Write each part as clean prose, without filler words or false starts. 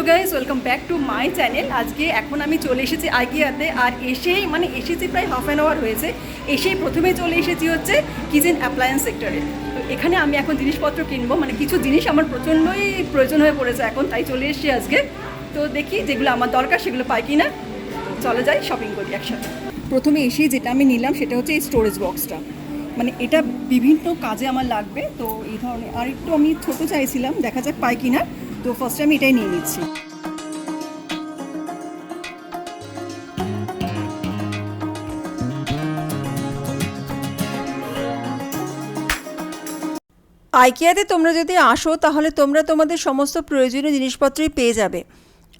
Guys, welcome back to my channel. আজকে এখন আমি চলে এসেছি আইকিয়াতে, আর এসেছি প্রায় হাফ অ্যান আওয়ার হয়েছে। প্রথমে চলে এসেছি হচ্ছে কিচেন অ্যাপ্লায়েন্স সেক্টরে। তো এখানে আমি এখন জিনিসপত্র কিনবো, কিছু জিনিস আমার প্রচণ্ডই প্রয়োজন হয়ে পড়েছে এখন, তাই চলে এসেছি আজকে। তো দেখি যেগুলো আমার দরকার সেগুলো পাই কি না। চলে যাই, শপিং করি একসাথে। প্রথমে যেটা আমি নিলাম সেটা হচ্ছে এই স্টোরেজ বক্সটা। এটা বিভিন্ন কাজে আমার লাগবে, তো এই ধরনের। আর একটু আমি ছোটো চাইছিলাম, দেখা যাক পাই কি না। তো ফার্স্টে আমি এটাই নিয়ে নিচ্ছি। আইকিয়াতে তোমরা যদি আসো তাহলে তোমরা তোমাদের সমস্ত প্রয়োজনীয় জিনিসপত্রই পেয়ে যাবে।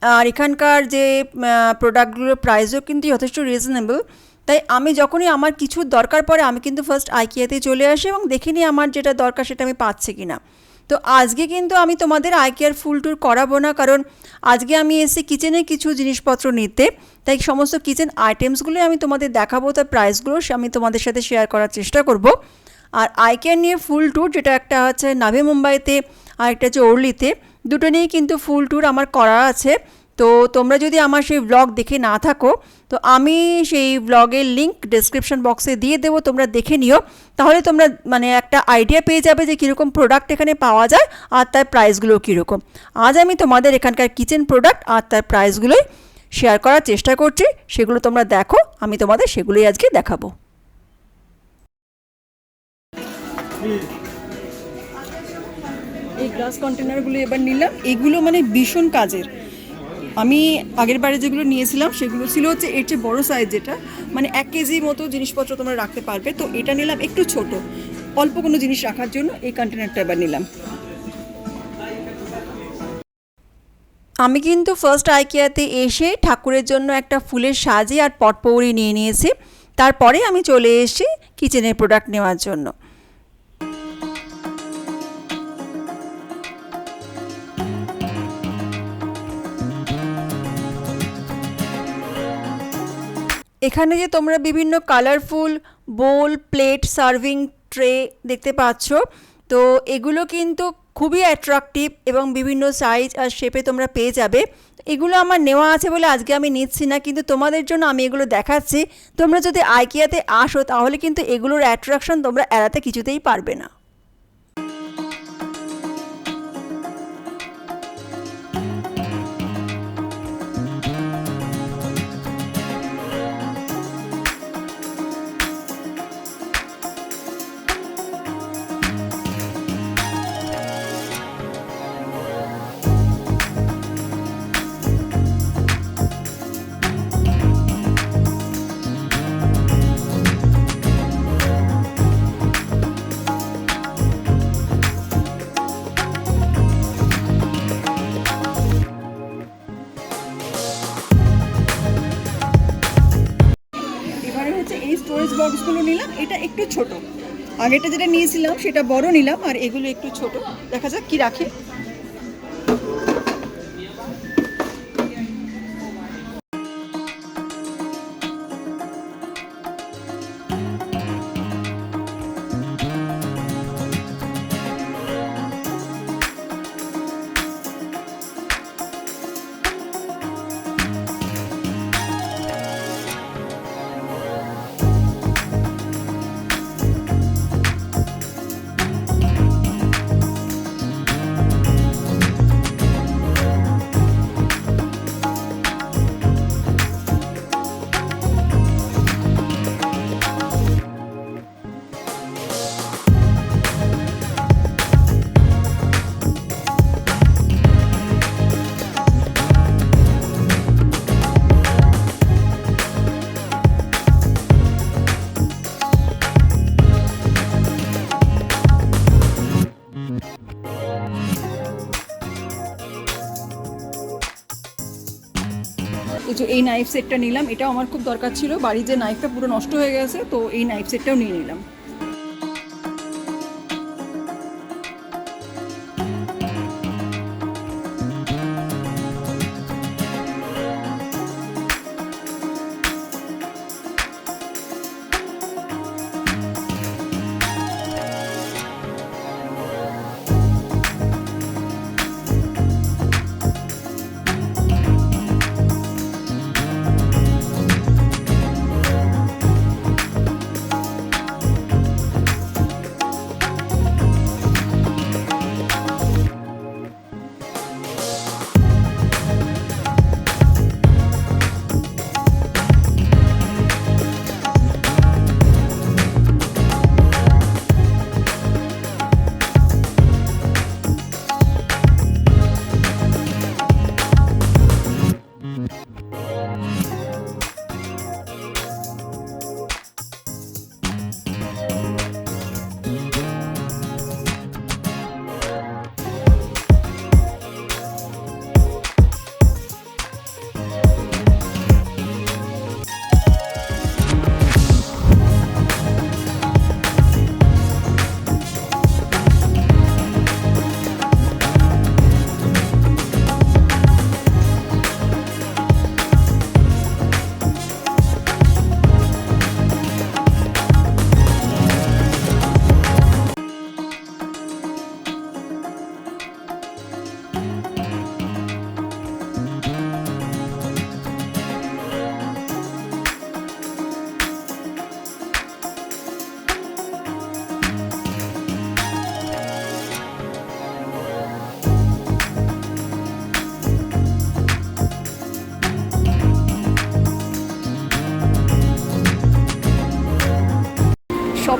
আর এখানকার যে প্রোডাক্টগুলোর প্রাইসও কিন্তু যথেষ্ট রিজনেবল। তাই আমি যখনই আমার কিছু দরকার পড়ে আমি কিন্তু ফার্স্ট আইকিয়াতে চলে আসি এবং দেখে নিই আমার যেটা দরকার সেটা আমি পাচ্ছি কি না। তো আজকে কিন্তু আমি তোমাদের আইকিয়ার ফুল ট্যুর করাবো না, কারণ আজকে আমি এসেছি কিচেনের কিছু জিনিসপত্র নিতে। তাই সমস্ত কিচেন আইটেমসগুলোই আমি তোমাদের দেখাবো, তার প্রাইসগুলো আমি তোমাদের সাথে শেয়ার করার চেষ্টা করব। আর আইকিয়া নিয়ে ফুল ট্যুর, যেটা একটা হচ্ছে নাভি মুম্বাইতে আর একটা হচ্ছে ওর্লিতে, দুটো নিয়েই কিন্তু ফুল ট্যুর আমার করা আছে। তো তোমরা যদি আমার সেই ব্লগ দেখে না থাকো তো আমি সেই ব্লগের লিঙ্ক ডেসক্রিপশন বক্সে দিয়ে দেবো, তোমরা দেখে নিও। তাহলে তোমরা একটা আইডিয়া পেয়ে যাবে যে কীরকম প্রোডাক্ট এখানে পাওয়া যায় আর তার প্রাইসগুলো কীরকম। আজ আমি তোমাদের এখানকার কিচেন প্রোডাক্ট আর তার প্রাইসগুলোই শেয়ার করার চেষ্টা করছি। সেগুলো তোমরা দেখো, আমি তোমাদের সেগুলোই আজকে দেখাবো। এই গ্লাস কন্টেনারগুলো এবার নিলাম। এগুলো ভীষণ কাজের। আমি আগের বারে যেগুলো নিয়েছিলাম সেগুলো ছিল হচ্ছে এর চেয়ে বড়ো সাইজ, যেটা 1 কেজি মতো জিনিসপত্র তোমরা রাখতে পারবে। তো এটা নিলাম একটু ছোট, অল্প কোনো জিনিস রাখার জন্য এই কন্টেনারটা এবার নিলাম। আমি কিন্তু ফার্স্ট আইকিয়াতে এসে ঠাকুরের জন্য একটা ফুলের সাজি আর পটপৌরি নিয়ে নিয়েছি। তারপরে আমি চলে এসেছি কিচেনের প্রোডাক্ট নেওয়ার জন্য। এখানে যে তোমরা বিভিন্ন কালারফুল বোল, প্লেট, সার্ভিং ট্রে দেখতে পাচ্ছ, তো এগুলো কিন্তু খুবই অ্যাট্রাকটিভ এবং বিভিন্ন সাইজ আর শেপে তোমরা পেয়ে যাবে। এগুলো আমার নেওয়া আছে বলে আজকে আমি নিচ্ছি না, কিন্তু তোমাদের জন্য আমি এগুলো দেখাচ্ছি। তোমরা যদি আইকিয়াতে আসো তাহলে কিন্তু এগুলোর অ্যাট্রাকশন তোমরা এড়াতে কিছুতেই পারবে না। এই স্টোরেজ বক্সগুলো নিলাম, এটা একটু ছোট। আগেটা যেটা নিয়েছিলাম সেটা বড় নিলাম, আর এগুলো একটু ছোট। দেখা যাক কি রাখে। এই নাইফ সেটটা নিলাম, এটাও আমার খুব দরকার ছিল। বাড়ির যে নাইফটা পুরো নষ্ট হয়ে গেছে, তো এই নাইফ সেটটাও নিয়ে নিলাম।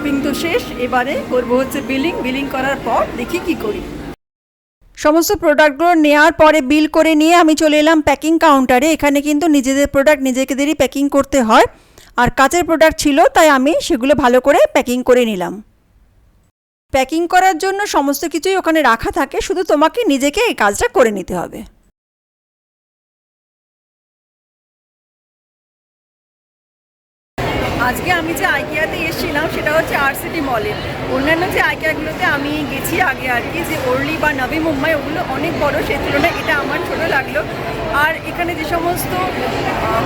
শপিং তো শেষ, এবারে করবো হচ্ছে বিলিং করার পর দেখি কি করি। সমস্ত প্রোডাক্টগুলো নেওয়ার পরে বিল করে নিয়ে আমি চলে এলাম প্যাকিং কাউন্টারে। এখানে কিন্তু নিজেদের প্রোডাক্ট নিজেদেরই প্যাকিং করতে হয়, আর কাচের প্রোডাক্ট ছিল তাই আমি সেগুলো ভালো করে প্যাকিং করে নিলাম। প্যাকিং করার জন্য সমস্ত কিছুই ওখানে রাখা থাকে, শুধু তোমাকে নিজেকে এই কাজটা করে নিতে হবে। আজকে আমি যে আইকিয়াতে এসেছিলাম সেটা হচ্ছে আরসিটি মলে। অন্যান্য যে আইকিয়াগুলোতে আমি গেছি আগে আর কি, যে ওর্লি বা নবী মুম্বাই, ওগুলো অনেক বড়, সেই তুলনায় এটা আমার ছোটো লাগলো। আর এখানে যে সমস্ত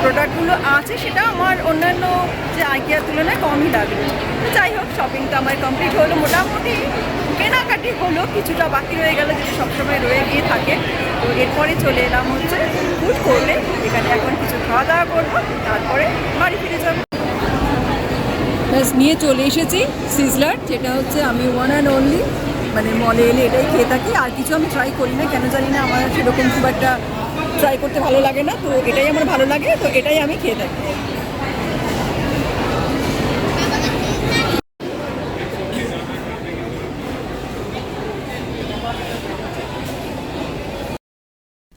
প্রোডাক্টগুলো আছে সেটা আমার অন্যান্য যে আইকিয়ার তুলনায় কমই লাগলো। তো যাই হোক, শপিংটা আমার কমপ্লিট হলো, মোটামুটি কেনাকাটি হলো, কিছুটা বাকি রয়ে গেল যেটা সবসময় রয়ে গিয়ে থাকে। তো এরপরে চলে এলাম হচ্ছে ফুড কোর্টে। এখানে এখন কিছু খাওয়া দাওয়া করবো, তারপরে বাড়ি ফিরে যাবো। ব্যাস নিয়ে চলে এসেছি সিজলার, যেটা হচ্ছে আমি ওয়ান অ্যান্ড অনলি মানে মলে এলে এটাই খেয়ে থাকি। আর কিছু আমি ট্রাই করি না, কেন জানি না, আমার সেরকম খুব একটা ট্রাই করতে ভালো লাগে না, তো এটাই আমার ভালো লাগে, তো এটাই আমি খেয়ে থাকি।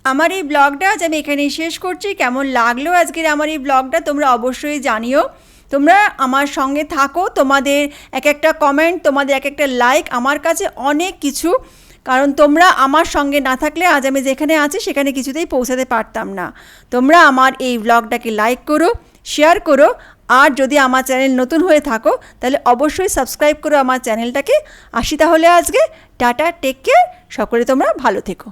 আমার এই ব্লগটা আজ আমি এখানেই শেষ করছি। কেমন লাগলো আজকের আমার এই ব্লগটা তোমরা অবশ্যই জানিও। তোমরা আমার সঙ্গে থাকো, তোমাদের এক একটা কমেন্ট, তোমাদের এক একটা লাইক আমার কাছে অনেক কিছু, কারণ তোমরা আমার সঙ্গে না থাকলে আজ আমি যেখানে আছি সেখানে কিছুতেই পৌঁছাতে পারতাম না। তোমরা আমার এই ব্লগটাকে লাইক করো, শেয়ার করো, আর যদি আমার চ্যানেল নতুন হয়ে থাকো তাহলে অবশ্যই সাবস্ক্রাইব করো আমার চ্যানেলটাকে। আসি তাহলে আজকে, টাটা, টেক কেয়ার, সকলে তোমরা ভালো থেকো।